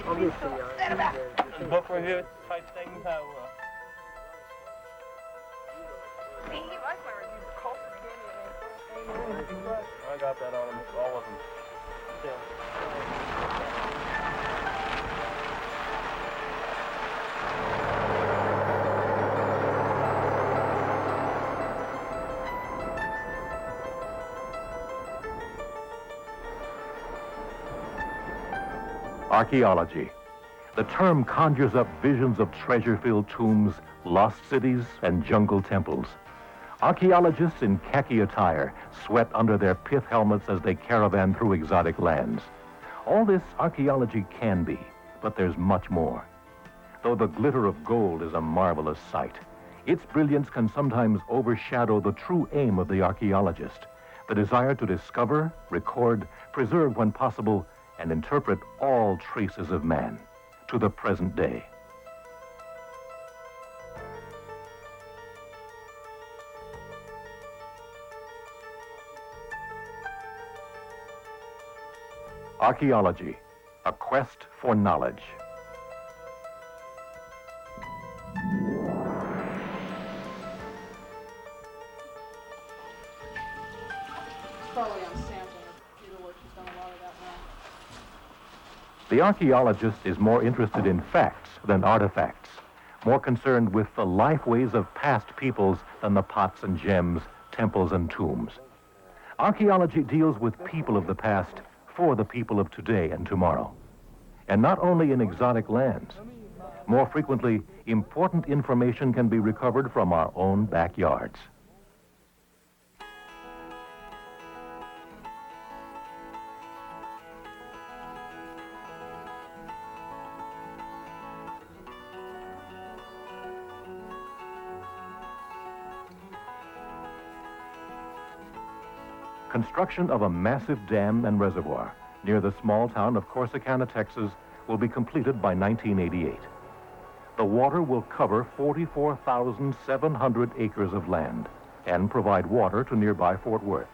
obviously, book review type thing, how... He likes my reviews. Colson gave me I got that on them, all of them. Yeah. Archaeology. The term conjures up visions of treasure-filled tombs, lost cities, and jungle temples. Archaeologists in khaki attire sweat under their pith helmets as they caravan through exotic lands. All this archaeology can be, but there's much more. Though the glitter of gold is a marvelous sight, its brilliance can sometimes overshadow the true aim of the archaeologist, the desire to discover, record, preserve when possible, and interpret all traces of man to the present day. Archaeology, a quest for knowledge. Probably on sampling or computer work. She's done a lot of that now. The archaeologist is more interested in facts than artifacts, more concerned with the lifeways of past peoples than the pots and gems, temples and tombs. Archaeology deals with people of the past for the people of today and tomorrow. And not only in exotic lands. More frequently, important information can be recovered from our own backyards. Construction of a massive dam and reservoir near the small town of Corsicana, Texas, will be completed by 1988. The water will cover 44,700 acres of land and provide water to nearby Fort Worth.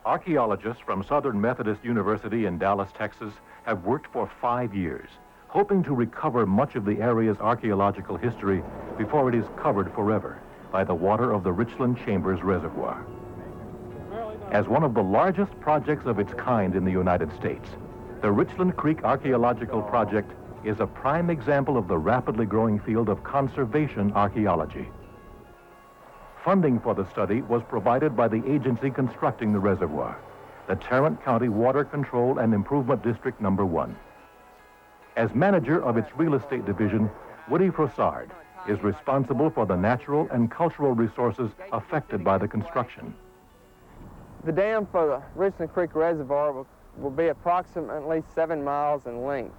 Archaeologists from Southern Methodist University in Dallas, Texas, have worked for 5 years, hoping to recover much of the area's archaeological history before it is covered forever by the water of the Richland-Chambers Reservoir. As one of the largest projects of its kind in the United States, the Richland Creek Archaeological Project is a prime example of the rapidly growing field of conservation archaeology. Funding for the study was provided by the agency constructing the reservoir, the Tarrant County Water Control and Improvement District No. 1. As manager of its real estate division, Woody Frossard is responsible for the natural and cultural resources affected by the construction. The dam for the Richland Creek Reservoir will be approximately 7 miles in length.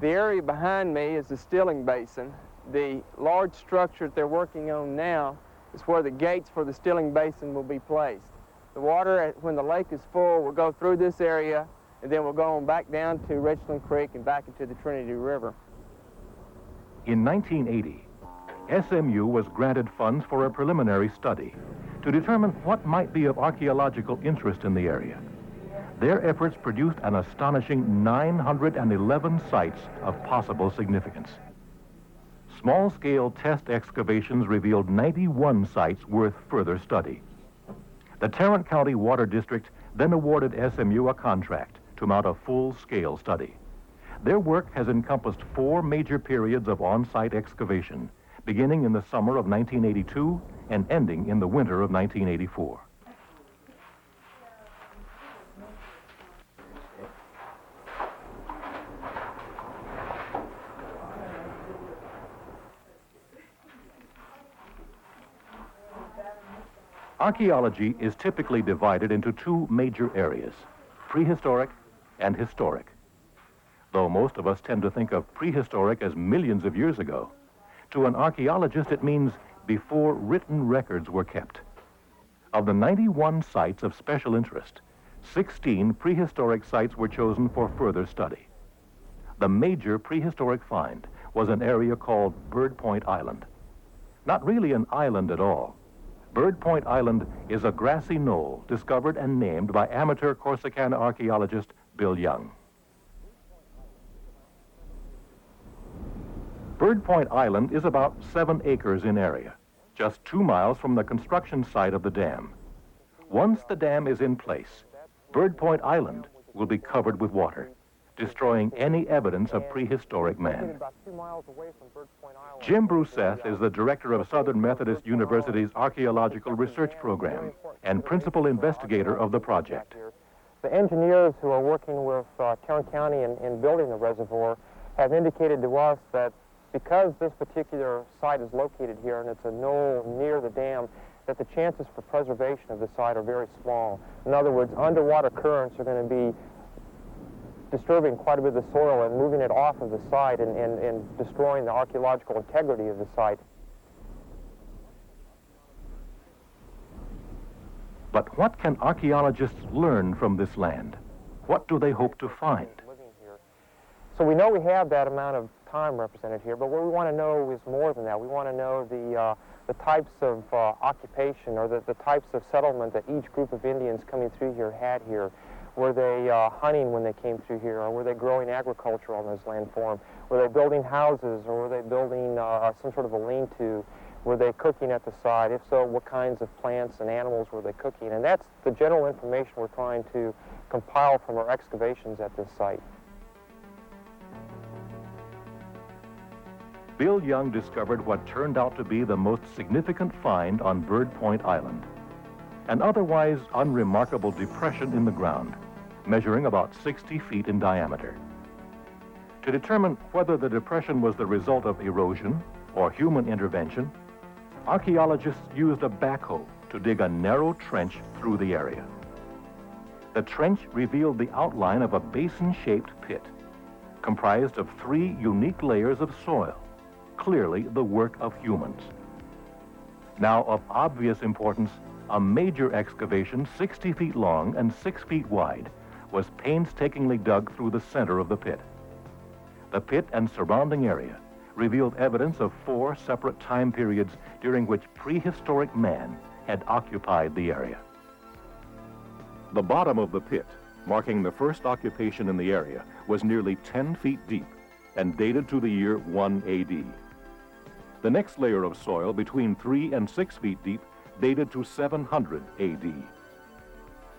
The area behind me is the stilling basin. The large structure that they're working on now is where the gates for the stilling basin will be placed. The water, when the lake is full, will go through this area, and then we'll go on back down to Richland Creek and back into the Trinity River. In 1980, SMU was granted funds for a preliminary study to determine what might be of archaeological interest in the area. Their efforts produced an astonishing 911 sites of possible significance. Small-scale test excavations revealed 91 sites worth further study. The Tarrant County Water District then awarded SMU a contract to mount a full-scale study. Their work has encompassed 4 major periods of on-site excavation, beginning in the summer of 1982 and ending in the winter of 1984. Archaeology is typically divided into 2 major areas, prehistoric and historic. Though most of us tend to think of prehistoric as millions of years ago, to an archaeologist it means before written records were kept. Of the 91 sites of special interest, 16 prehistoric sites were chosen for further study. The major prehistoric find was an area called Bird Point Island. Not really an island at all. Bird Point Island is a grassy knoll discovered and named by amateur Corsicana archaeologist Bill Young. Bird Point Island is about 7 acres in area, just 2 miles from the construction site of the dam. Once the dam is in place, Bird Point Island will be covered with water, destroying any evidence of prehistoric man. Jim Brousseth is the director of Southern Methodist University's Archaeological Research Program and principal investigator of the project. The engineers who are working with Tarrant County in building the reservoir have indicated to us that because this particular site is located here and it's a knoll near the dam, that the chances for preservation of the site are very small. In other words, underwater currents are going to be disturbing quite a bit of the soil and moving it off of the site and destroying the archaeological integrity of the site. But what can archaeologists learn from this land? What do they hope to find? So we know we have that amount of time represented here, but what we want to know is more than that. We want to know the types of occupation or the types of settlement that each group of Indians coming through here had here. Were they hunting when they came through here, or were they growing agriculture on this landform? Were they building houses, or were they building some sort of a lean-to? Were they cooking at the site? If so, what kinds of plants and animals were they cooking? And that's the general information we're trying to compile from our excavations at this site. Bill Young discovered what turned out to be the most significant find on Bird Point Island, an otherwise unremarkable depression in the ground, measuring about 60 feet in diameter. To determine whether the depression was the result of erosion or human intervention, archaeologists used a backhoe to dig a narrow trench through the area. The trench revealed the outline of a basin-shaped pit, comprised of 3 unique layers of soil, clearly the work of humans. Now, of obvious importance, a major excavation 60 feet long and 6 feet wide was painstakingly dug through the center of the pit. The pit and surrounding area revealed evidence of 4 separate time periods during which prehistoric man had occupied the area. The bottom of the pit, marking the first occupation in the area, was nearly 10 feet deep and dated to the year 1 AD. The next layer of soil, between 3 and 6 feet deep, dated to 700 AD.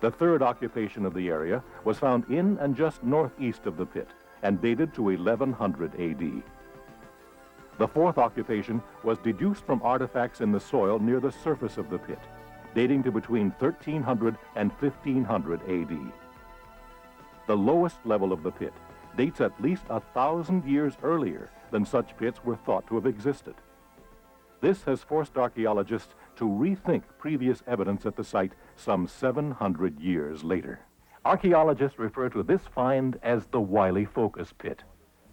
The third occupation of the area was found in and just northeast of the pit and dated to 1100 AD. The fourth occupation was deduced from artifacts in the soil near the surface of the pit, dating to between 1300 and 1500 AD. The lowest level of the pit dates at least 1,000 years earlier than such pits were thought to have existed. This has forced archaeologists to rethink previous evidence at the site some 700 years later. Archaeologists refer to this find as the Wiley Focus Pit,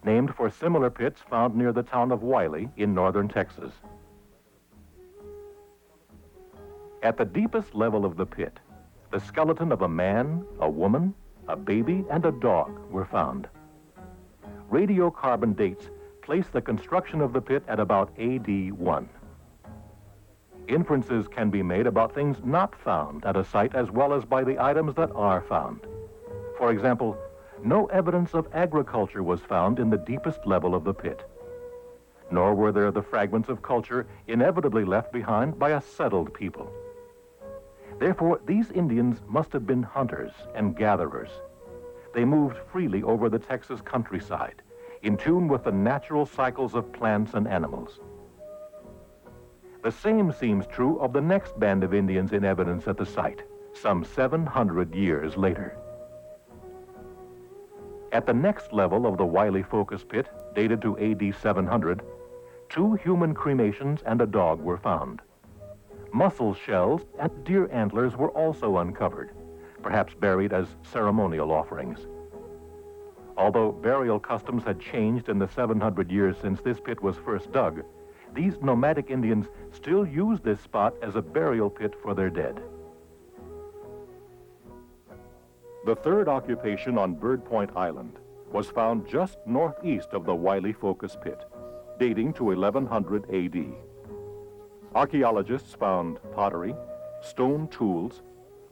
named for similar pits found near the town of Wiley in northern Texas. At the deepest level of the pit, the skeleton of a man, a woman, a baby, and a dog were found. Radiocarbon dates place the construction of the pit at about AD 1. Inferences can be made about things not found at a site as well as by the items that are found. For example, no evidence of agriculture was found in the deepest level of the pit, nor were there the fragments of culture inevitably left behind by a settled people. Therefore, these Indians must have been hunters and gatherers. They moved freely over the Texas countryside, in tune with the natural cycles of plants and animals. The same seems true of the next band of Indians in evidence at the site, some 700 years later. At the next level of the Wiley Focus Pit, dated to AD 700, 2 human cremations and a dog were found. Mussel shells and deer antlers were also uncovered, perhaps buried as ceremonial offerings. Although burial customs had changed in the 700 years since this pit was first dug, these nomadic Indians still use this spot as a burial pit for their dead. The third occupation on Bird Point Island was found just northeast of the Wiley Focus Pit, dating to 1100 AD. Archaeologists found pottery, stone tools,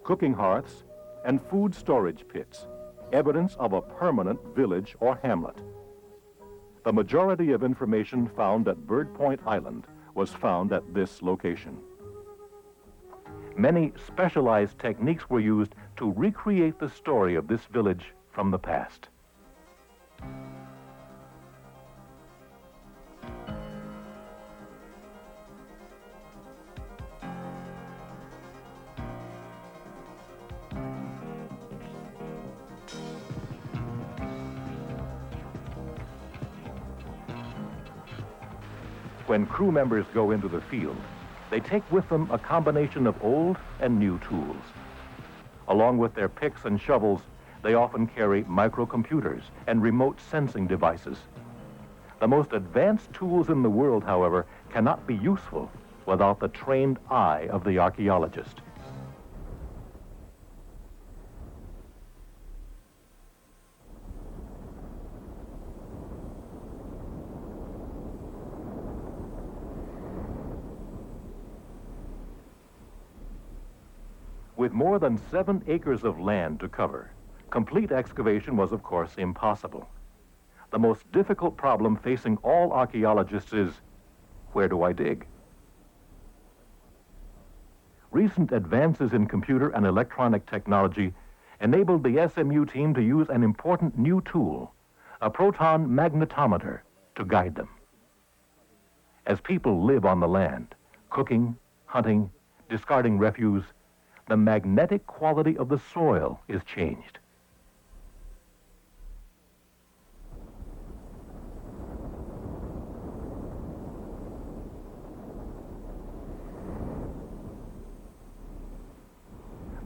cooking hearths, and food storage pits, evidence of a permanent village or hamlet. The majority of information found at Bird Point Island was found at this location. Many specialized techniques were used to recreate the story of this village from the past. When crew members go into the field, they take with them a combination of old and new tools. Along with their picks and shovels, they often carry microcomputers and remote sensing devices. The most advanced tools in the world, however, cannot be useful without the trained eye of the archaeologist. With more than 7 acres of land to cover, complete excavation was, of course, impossible. The most difficult problem facing all archaeologists is, where do I dig? Recent advances in computer and electronic technology enabled the SMU team to use an important new tool, a proton magnetometer, to guide them. As people live on the land, cooking, hunting, discarding refuse, the magnetic quality of the soil is changed.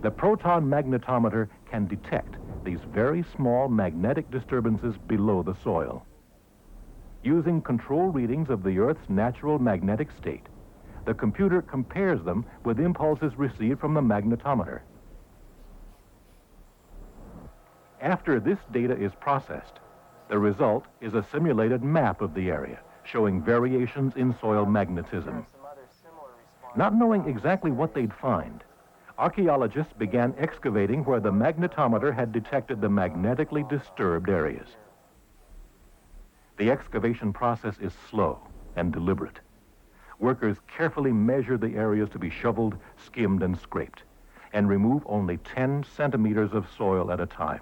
The proton magnetometer can detect these very small magnetic disturbances below the soil. Using control readings of the Earth's natural magnetic state, the computer compares them with impulses received from the magnetometer. After this data is processed, the result is a simulated map of the area, showing variations in soil magnetism. Not knowing exactly what they'd find, archaeologists began excavating where the magnetometer had detected the magnetically disturbed areas. The excavation process is slow and deliberate. Workers carefully measure the areas to be shoveled, skimmed, and scraped, and remove only 10 centimeters of soil at a time.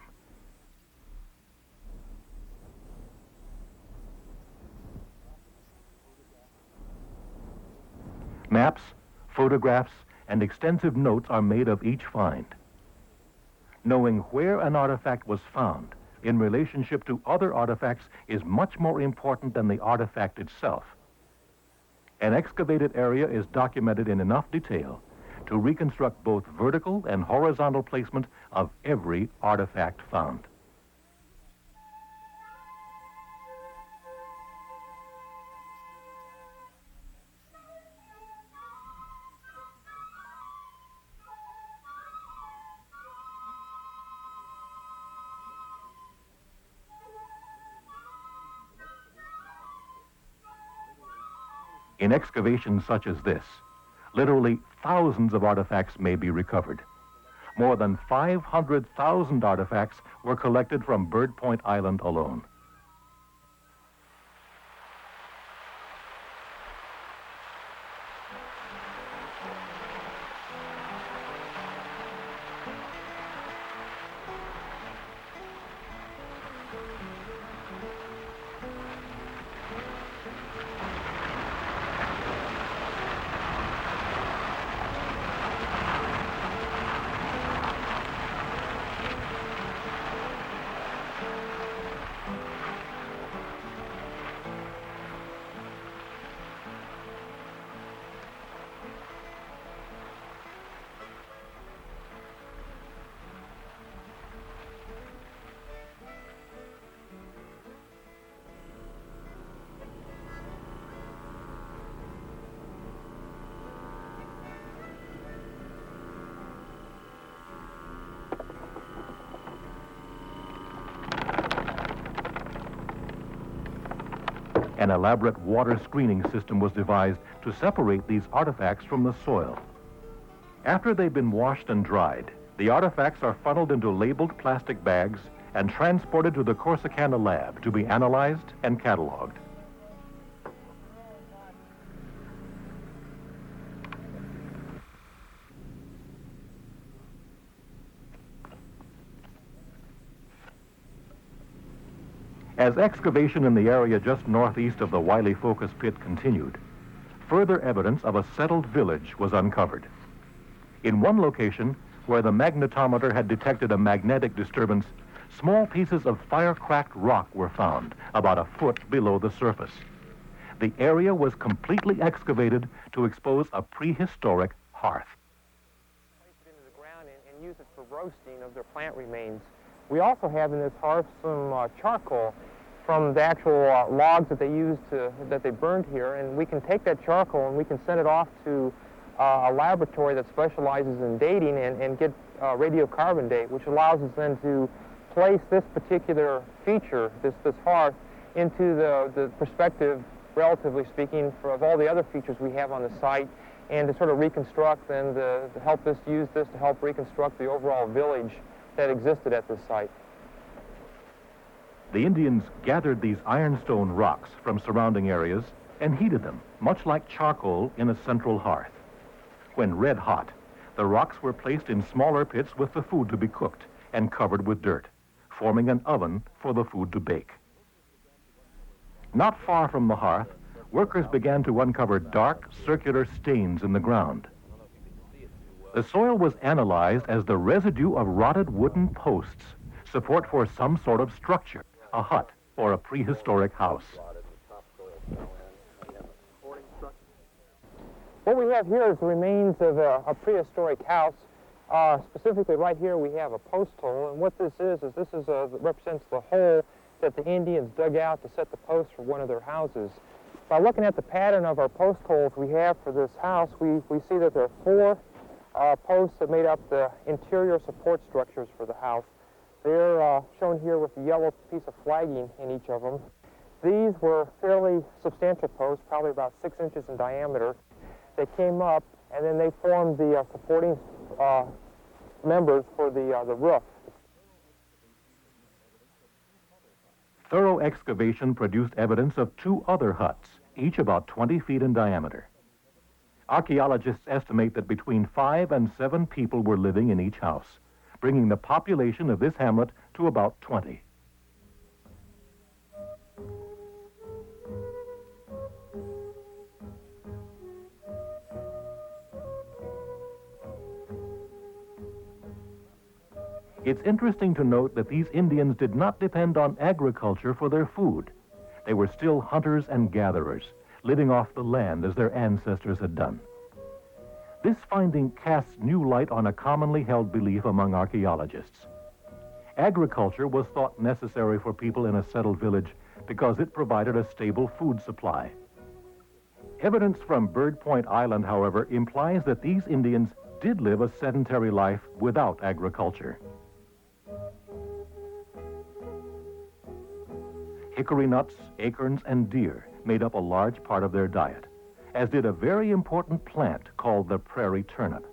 Maps, photographs, and extensive notes are made of each find. Knowing where an artifact was found in relationship to other artifacts is much more important than the artifact itself. An excavated area is documented in enough detail to reconstruct both vertical and horizontal placement of every artifact found. In excavations such as this, literally thousands of artifacts may be recovered. More than 500,000 artifacts were collected from Bird Point Island alone. An elaborate water screening system was devised to separate these artifacts from the soil. After they've been washed and dried, the artifacts are funneled into labeled plastic bags and transported to the Corsicana lab to be analyzed and cataloged. As excavation in the area just northeast of the Wiley Focus Pit continued, further evidence of a settled village was uncovered. In one location, where the magnetometer had detected a magnetic disturbance, small pieces of fire-cracked rock were found, about a foot below the surface. The area was completely excavated to expose a prehistoric hearth. Place it into the ground and use it for roasting of their plant remains. We also have in this hearth some charcoal from the actual logs that they used that they burned here, and we can take that charcoal and we can send it off to a laboratory that specializes in dating and get radiocarbon date, which allows us then to place this particular feature, this hearth, into the perspective, relatively speaking, of all the other features we have on the site, and to sort of reconstruct and to help us use this to help reconstruct the overall village that existed at this site. The Indians gathered these ironstone rocks from surrounding areas and heated them, much like charcoal in a central hearth. When red hot, the rocks were placed in smaller pits with the food to be cooked and covered with dirt, forming an oven for the food to bake. Not far from the hearth, workers began to uncover dark, circular stains in the ground. The soil was analyzed as the residue of rotted wooden posts, support for some sort of structure, a hut or a prehistoric house. What we have here is the remains of a prehistoric house. Specifically right here we have a post hole, and what this represents the hole that the Indians dug out to set the post for one of their houses. By looking at the pattern of our post holes we have for this house, we see that there are four posts that made up the interior support structures for the house. They're shown here with a yellow piece of flagging in each of them. These were fairly substantial posts, probably about 6 inches in diameter. They came up and then they formed the supporting members for the roof. Thorough excavation produced evidence of two other huts, each about 20 feet in diameter. Archaeologists estimate that between 5 and 7 people were living in each house, bringing the population of this hamlet to about 20. It's interesting to note that these Indians did not depend on agriculture for their food. They were still hunters and gatherers, living off the land as their ancestors had done. This finding casts new light on a commonly held belief among archaeologists. Agriculture was thought necessary for people in a settled village because it provided a stable food supply. Evidence from Bird Point Island, however, implies that these Indians did live a sedentary life without agriculture. Hickory nuts, acorns, and deer made up a large part of their diet, as did a very important plant called the prairie turnip.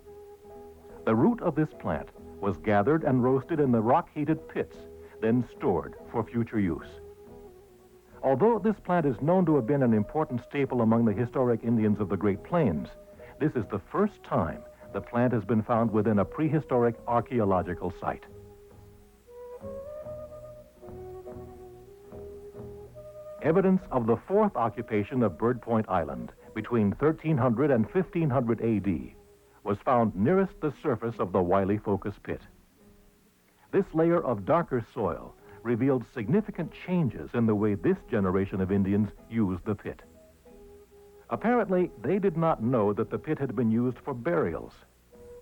The root of this plant was gathered and roasted in the rock-heated pits, then stored for future use. Although this plant is known to have been an important staple among the historic Indians of the Great Plains, this is the first time the plant has been found within a prehistoric archaeological site. Evidence of the fourth occupation of Bird Point Island between 1300 and 1500 AD was found nearest the surface of the Wiley Focus Pit. This layer of darker soil revealed significant changes in the way this generation of Indians used the pit. Apparently, they did not know that the pit had been used for burials.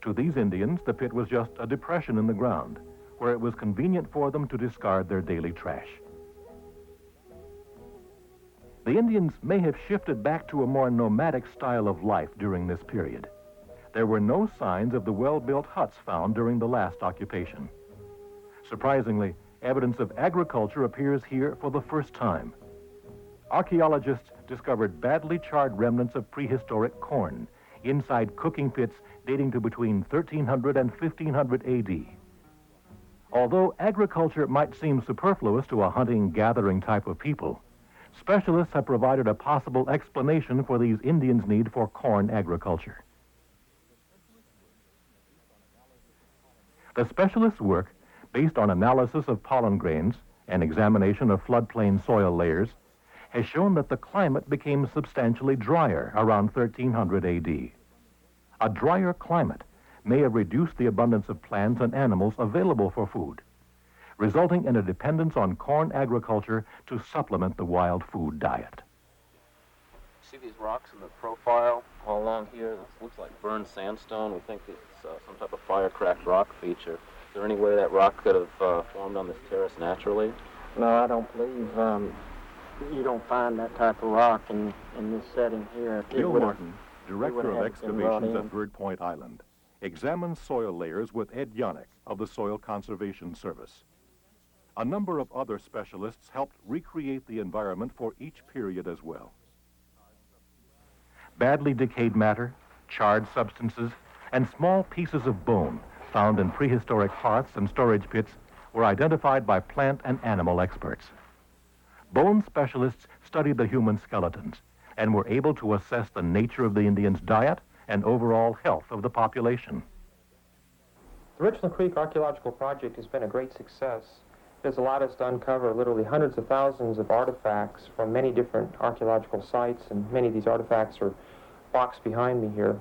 To these Indians, the pit was just a depression in the ground, where it was convenient for them to discard their daily trash. The Indians may have shifted back to a more nomadic style of life during this period. There were no signs of the well-built huts found during the last occupation. Surprisingly, evidence of agriculture appears here for the first time. Archaeologists discovered badly charred remnants of prehistoric corn inside cooking pits dating to between 1300 and 1500 AD. Although agriculture might seem superfluous to a hunting-gathering type of people, specialists have provided a possible explanation for these Indians' need for corn agriculture. The specialists' work, based on analysis of pollen grains and examination of floodplain soil layers, has shown that the climate became substantially drier around 1300 AD. A drier climate may have reduced the abundance of plants and animals available for food, resulting in a dependence on corn agriculture to supplement the wild food diet. See these rocks in the profile all along here? This looks like burned sandstone. We think it's some type of fire-cracked rock feature. Is there any way that rock could have formed on this terrace naturally? No, I don't believe you don't find that type of rock in this setting here. Gil Martin, Director of Excavations at Bird Point Island, examines soil layers with Ed Yannick of the Soil Conservation Service. A number of other specialists helped recreate the environment for each period as well. Badly decayed matter, charred substances, and small pieces of bone found in prehistoric hearths and storage pits were identified by plant and animal experts. Bone specialists studied the human skeletons and were able to assess the nature of the Indians' diet and overall health of the population. The Richland Creek Archaeological Project has been a great success. It has allowed us to uncover literally hundreds of thousands of artifacts from many different archaeological sites, and many of these artifacts are boxed behind me here.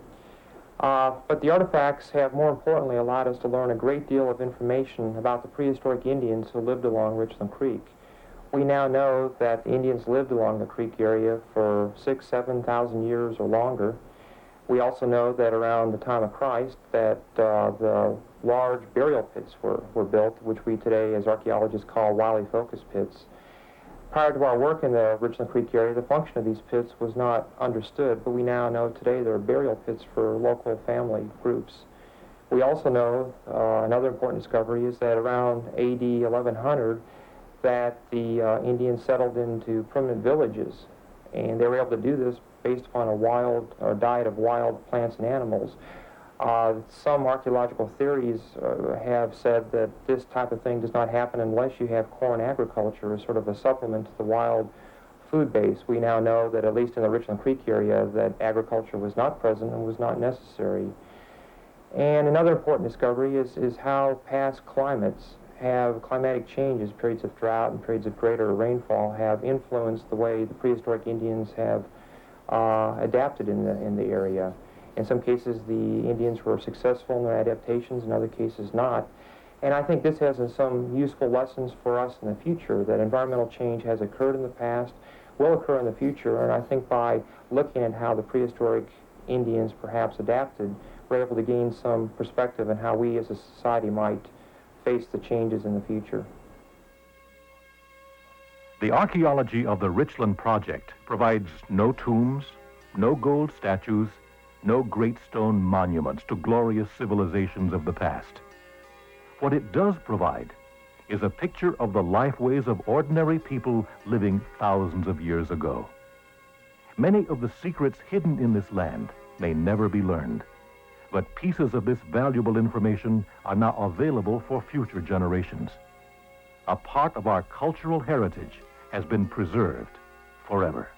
But the artifacts have, more importantly, allowed us to learn a great deal of information about the prehistoric Indians who lived along Richland Creek. We now know that the Indians lived along the creek area for 6,000 to 7,000 years or longer. We also know that around the time of Christ that the large burial pits were built, which we today as archaeologists call Wiley focus pits. Prior to our work in the Richland Creek area, the function of these pits was not understood, but we now know today there are burial pits for local family groups. We also know another important discovery is that around AD 1100 that the Indians settled into permanent villages, and they were able to do this based upon a diet of wild plants and animals. Some archaeological theories have said that this type of thing does not happen unless you have corn agriculture as sort of a supplement to the wild food base. We now know that at least in the Richland Creek area that agriculture was not present and was not necessary. And another important discovery is how past climates have climatic changes, periods of drought and periods of greater rainfall, have influenced the way the prehistoric Indians have adapted in the area. In some cases, the Indians were successful in their adaptations, in other cases not. And I think this has some useful lessons for us in the future, that environmental change has occurred in the past, will occur in the future, and I think by looking at how the prehistoric Indians perhaps adapted, we're able to gain some perspective on how we as a society might face the changes in the future. The archaeology of the Richland Project provides no tombs, no gold statues, no great stone monuments to glorious civilizations of the past. What it does provide is a picture of the lifeways of ordinary people living thousands of years ago. Many of the secrets hidden in this land may never be learned, but pieces of this valuable information are now available for future generations. A part of our cultural heritage has been preserved forever.